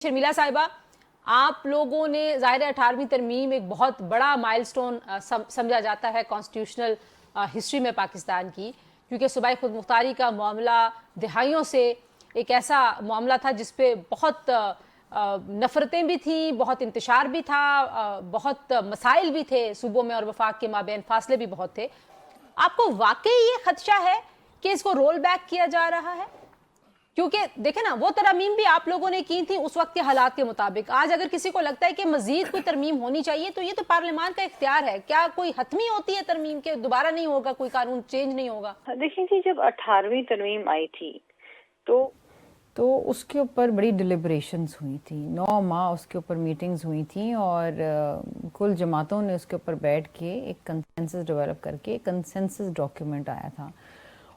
शर्मिला साहिबा, आप लोगों ने ज़ाहिर 18वीं तरमीम एक बहुत बड़ा माइलस्टोन समझा जाता है कॉन्स्टिट्यूशनल हिस्ट्री में पाकिस्तान की, क्योंकि सूबाई खुद मुख्तारी का मामला दहाइयों से एक ऐसा मामला था जिस पे बहुत नफ़रतें भी थीं, बहुत इंतशार भी था, बहुत मसाइल भी थे सूबों में और वफाक के माबैन फासले भी बहुत थे। आपको वाकई ये खदशा है कि इसको रोल बैक किया जा रहा है? क्योंकि देखें ना, वो तरमीम भी आप लोगों ने की थी उस वक्त के हालात के मुताबिक। आज अगर किसी को लगता है कि मजीद कोई तरमीम होनी चाहिए तो ये तो पार्लियामान का इख्तियार है। क्या कोई हतमी होती है तरमीम के दोबारा नहीं होगा, कोई कानून चेंज नहीं होगा? देखिए जी, जब 18वीं तरमीम आई थी तो उसके ऊपर बड़ी डिलिब्रेशंस हुई थी, 9 माह उसके ऊपर मीटिंग्स हुई थी और कुल जमातों ने उसके ऊपर बैठ के एक कंसेंसस डेवलप करके एक कंसेंसस डॉक्यूमेंट आया था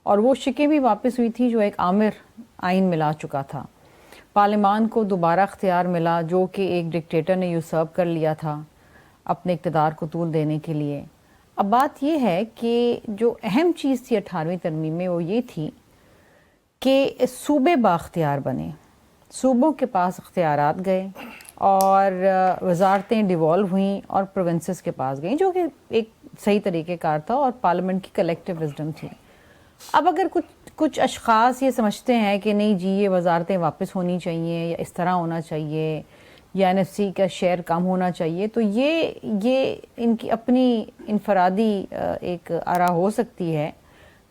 और वो शिकें भी वापस हुई थी जो एक आमिर आइन मिला चुका था। पार्लियामान को दोबारा अख्तियार मिला जो कि एक डिक्टेटर ने यूसर्व कर लिया था अपने इक़्तिदार को तूल देने के लिए। अब बात ये है कि जो अहम चीज़ थी 18वीं तरमीम में वो ये थी कि सूबे बाख्तियार बने, सूबों के पास अख्तियारात गए और वजारतें डिवॉल्व हुई और प्रोविंसेस के पास गई, जो कि एक सही तरीक़ेकार था और पार्लियामेंट की कलेक्टिव विजडम थी। अब अगर कुछ अशख़ास ये समझते हैं कि नहीं जी ये वजारतें वापस होनी चाहिए या इस तरह होना चाहिए या एनएफसी का शेयर कम होना चाहिए, तो ये इनकी अपनी इनफरादी एक आरा हो सकती है,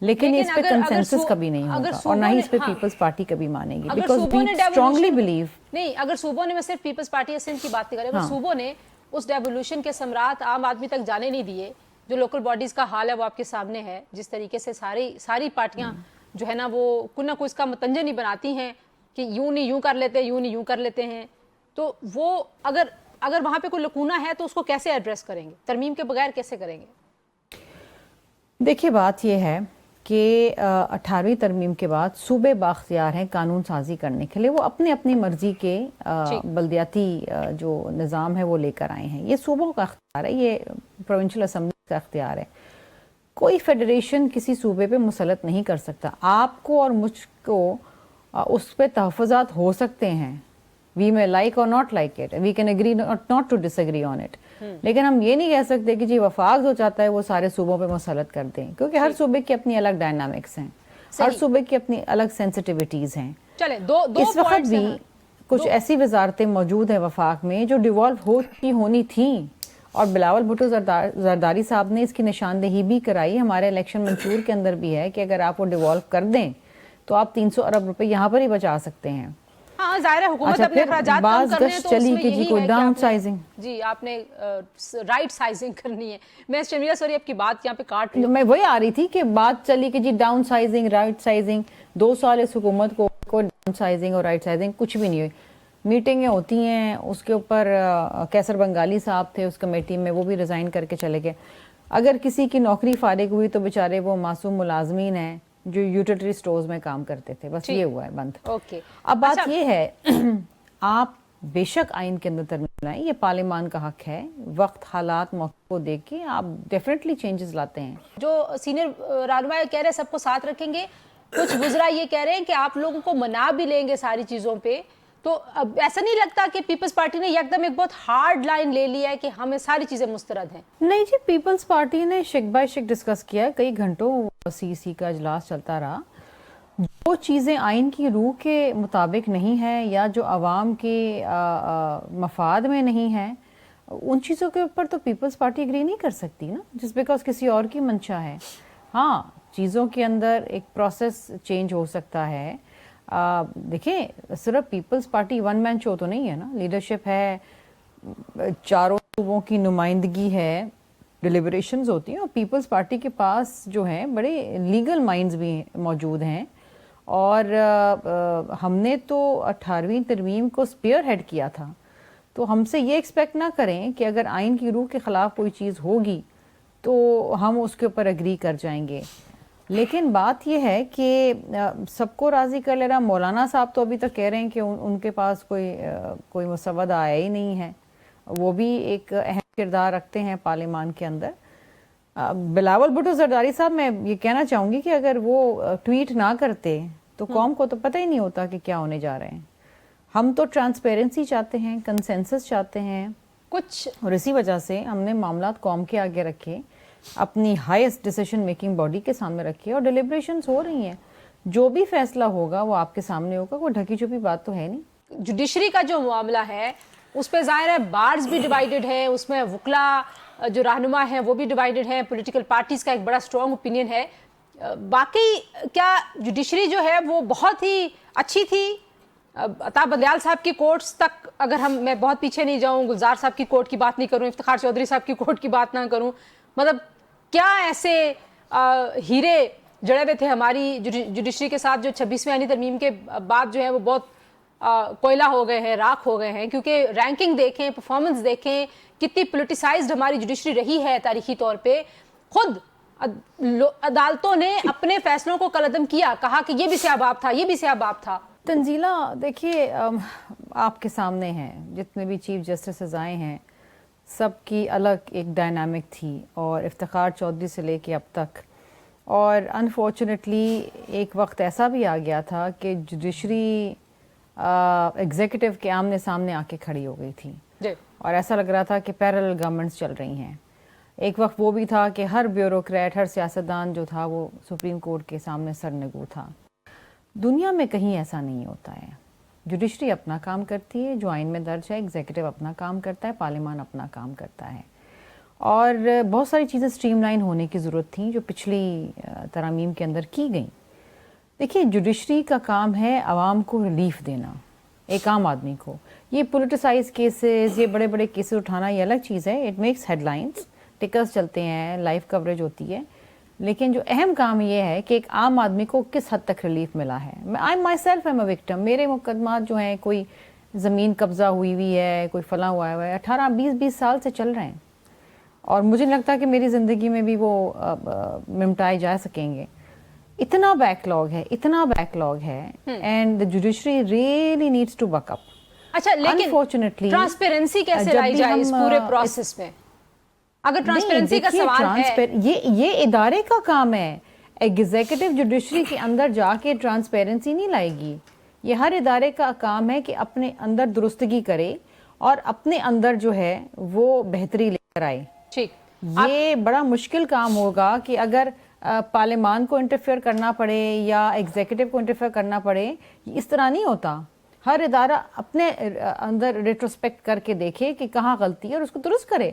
लेकिन इस पे कंसेंसस कभी नहीं होगा और ना ही इस पे पीपल्स पार्टी कभी मानेगी, बिकॉज़ वी स्ट्रांगली बिलीव। नहीं, अगर सूबों ने, मैं सिर्फ पीपल्स पार्टी सिंध की बात करें, अगर सूबों ने उस डेवोल्यूशन के समरात आम आदमी तक जाने नहीं दिए, जो लोकल बॉडीज का हाल है वो आपके सामने है, जिस तरीके से सारी पार्टियां जो है ना वो कुछ ना कुछ इसका मतंजन ही बनाती हैं कि यूं नहीं यूं कर लेते, यूं नहीं यूं कर लेते हैं, तो वो अगर वहां पे कोई लकूना है तो उसको कैसे एड्रेस करेंगे? तरमीम के बगैर कैसे करेंगे? देखिए, बात यह है कि 18वीं तरमीम के बाद सूबे बाख्तियार हैं कानून साजी करने के लिए। वो अपने अपनी मर्जी के बल्दियाती जो निज़ाम है वो लेकर आए हैं। ये सूबों का अख्तियार है, ये प्रोविंशियल असम्बली का अख्तियार है। कोई फेडरेशन किसी सूबे पे मुसलत नहीं कर सकता। आपको और मुझको उस पर तहफ़्फ़ुज़ात हो सकते हैं, वी मे लाइक और not like it, we can agree not to disagree on it, लेकिन हम ये नहीं कह सकते कि जी वफाक जो चाहता है वो सारे सूबों पे मुसलत कर दें, क्योंकि हर सूबे की अपनी अलग डायनामिक्स हैं, हर सूबे की अपनी अलग सेंसिटिविटीज़ हैं। चले दो इस वक्त भी कुछ ऐसी वजारतें मौजूद हैं वफाक में जो डिवॉल्व होनी थी और बिलावल भुट्टो जरदारी साहब ने इसकी निशानदेही भी कराई। हमारे इलेक्शन मंशूर के अंदर भी है कि अगर आप वो डिवॉल्व कर दें तो आप 300 अरब रुपए यहाँ पर ही बचा सकते हैं। हाँ, ज़ाहिर है हुकूमत अपने अखराजात कम कर रहे हैं तो चली कि जी कोई डाउन साइजिंग, जी आपने राइट साइजिंग करनी है। मैं शर्मिला सॉरी आपकी बात यहाँ पे काट रही हूँ, मैं वही आ रही थी कि बात चली कि जी डाउन साइजिंग राइट साइजिंग। 2 साल इस हुकूमत को डाउन साइजिंग और राइट साइजिंग कुछ भी नहीं हुई। मीटिंगें होती हैं, उसके ऊपर कैसर बंगाली साहब थे उस कमेटी में, वो भी रिज़ाइन करके चले गए। अगर किसी की नौकरी फारिग हुई तो बेचारे वो मासूम मुलाजमीन हैं जो यूटिलिटी स्टोर्स में काम करते थे, बस ये हुआ है बंद। ओके, अब बात ये है आप बेशक आइन के अंदर तरमीम लाएं, ये पार्लियामान का हक है। वक्त हालात मौके को देख के आप डेफिनेटली चेंजेस लाते हैं। जो सीनियर रहनुमा कह रहे हैं सबको साथ रखेंगे, कुछ गुजरा ये कह रहे हैं कि आप लोगों को मना भी लेंगे सारी चीजों पे, तो अब ऐसा नहीं लगता कि पीपल्स पार्टी ने एकदम एक बहुत हार्ड लाइन ले लिया है कि हमें सारी चीजें मुस्तरद हैं? नहीं जी, पीपल्स पार्टी ने शिक बाय शिक डिस्कस किया, कई घंटों सीसी का इजलास चलता रहा। जो चीज़ें आइन की रूह के मुताबिक नहीं है या जो आवाम के मफाद में नहीं है, उन चीज़ों के ऊपर तो पीपल्स पार्टी एग्री नहीं कर सकती ना, जिस बिकॉज किसी और की मंशा है। हाँ, चीज़ों के अंदर एक प्रोसेस चेंज हो सकता है। देखिए, सिर्फ People's Party one man show तो नहीं है ना, लीडरशिप है, चारों सूबों की नुमाइंदगी है, डिलिब्रेशंस होती हैं और पीपल्स पार्टी के पास जो है बड़े लीगल माइंड्स भी मौजूद हैं। और हमने तो 18वीं तरमीम को स्पीयर हेड किया था, तो हमसे ये एक्सपेक्ट ना करें कि अगर आइन की रूह के ख़िलाफ़ कोई चीज़ होगी तो हम उसके ऊपर एग्री कर जाएंगे। लेकिन बात यह है कि सबको राज़ी कर ले रहा। मौलाना साहब तो अभी तक कह रहे हैं कि उनके पास कोई मुसव्वदा आया ही नहीं है, वो भी एक अहम किरदार रखते हैं पार्लियामान के अंदर। बिलावल भुट्टो जरदारी साहब, मैं ये कहना चाहूँगी कि अगर वो ट्वीट ना करते तो कौम को तो पता ही नहीं होता कि क्या होने जा रहे हैं। ہم تو ٹرانسپیرنسی چاہتے ہیں, کنسنسس چاہتے ہیں, کچھ اور اسی وجہ سے ہم نے معاملات قوم کے آگے رکھے, اپنی ہائیسٹ ڈیسیشن میکنگ باڈی کے سامنے رکھے, اور ڈیلیبریشنز ہو رہی ہیں. جو بھی فیصلہ ہوگا وہ آپ کے سامنے ہوگا, کوئی ڈھکی چھپی بات تو ہے نہیں. جوڈیشری کا جو معاملہ ہے اس پہ ظاہر ہے بارز بھی ڈیوائیڈڈ ہے, اس میں وکلا جو رہنما ہیں وہ بھی ڈیوائیڈڈ ہیں, پولیٹیکل پارٹیز کا ایک بڑا اسٹرانگ اوپینین ہے. باقی کیا جوڈیشری جو ہے وہ بہت ہی اچھی تھی؟ عطا بندیال صاحب کی کورٹس تک اگر میں بہت پیچھے نہیں جاؤں, گلزار صاحب کی کورٹ کی بات نہیں کروں, افتخار چودھری صاحب کی کورٹ کی بات نہ کروں, مطلب کیا ایسے ہیرے جڑے ہوئے تھے ہماری جوڈیشری کے ساتھ جو 26ویں آئینی ترمیم کے بعد جو ہے وہ بہت کوئلہ ہو گئے ہیں, راکھ ہو گئے ہیں, کیونکہ رینکنگ دیکھیں, پرفارمنس دیکھیں, کتنی پولیٹیسائزڈ ہماری جوڈیشری رہی ہے تاریخی طور پہ. خود عدالتوں نے اپنے فیصلوں کو کالعدم کیا, کہا کہ یہ بھی سیاہ باب تھا, یہ بھی سیاہ باب تھا. تنزیلہ دیکھیے, آپ کے سامنے ہیں جتنے بھی چیف جسٹسز آئے ہیں, سب کی الگ ایک ڈائنامک تھی, اور افتخار چودھری سے لے کے اب تک. اور انفارچونیٹلی ایک وقت ایسا بھی آ گیا تھا کہ جوڈیشری ایگزیکٹو کے آمنے سامنے آ کے کھڑی ہو گئی تھی, اور ایسا لگ رہا تھا کہ پیرل گورنمنٹس چل رہی ہیں. ایک وقت وہ بھی تھا کہ ہر بیوروکریٹ, ہر سیاستدان جو تھا وہ سپریم کورٹ کے سامنے سرنگوں تھا. دنیا میں کہیں ایسا نہیں ہوتا ہے. جوڈیشری اپنا کام کرتی ہے جو آئین میں درج ہے, ایگزیکٹو اپنا کام کرتا ہے, پارلیمان اپنا کام کرتا ہے. اور بہت ساری چیزیں سٹریم لائن ہونے کی ضرورت تھیں جو پچھلی ترامیم کے اندر کی گئیں. دیکھیے, جوڈیشری کا کام ہے عوام کو ریلیف دینا, ایک عام آدمی کو. یہ پولیٹیسائز کیسز, یہ بڑے بڑے کیسز اٹھانا یہ الگ چیز ہے, اٹ میکس ہیڈ لائنس, ٹکرز چلتے ہیں, لائیو کوریج ہوتی ہے. لیکن جو اہم کام یہ ہے کہ ایک عام آدمی کو کس حد تک ریلیف ملا ہے. I myself am a victim. میرے مقدمات جو ہیں, کوئی زمین قبضہ ہوئی ہوئی ہے, کوئی فلاں ہوا ہے, 18-20 سال سے چل رہے ہیں, اور مجھے لگتا ہے کہ میری زندگی میں بھی وہ نمٹائے جا سکیں گے. اتنا بیک لاگ ہے, اتنا بیک لاگ ہے, and the judiciary really needs to buck up. اچھا, لیکن ٹرانسپیرنسی کیسے لائی جائے اس پورے پروسیس میں؟ اگر ٹرانسپیرنسی کا سوال ہے, یہ ادارے کا کام ہے. ایگزیکٹو جوڈیشری کے اندر جا کے ٹرانسپیرنسی نہیں لائے گی. یہ ہر ادارے کا کام ہے کہ اپنے اندر درستگی کرے اور اپنے اندر جو ہے وہ بہتری لے کر آئے. ٹھیک, یہ بڑا مشکل کام ہوگا کہ اگر پارلیمان کو انٹرفیئر کرنا پڑے یا ایگزیکٹو کو انٹرفیئر کرنا پڑے. اس طرح نہیں ہوتا. ہر ادارہ اپنے اندر ریٹروسپیکٹ کر کے دیکھے کہ کہاں غلطی ہے اور اس کو درست کرے.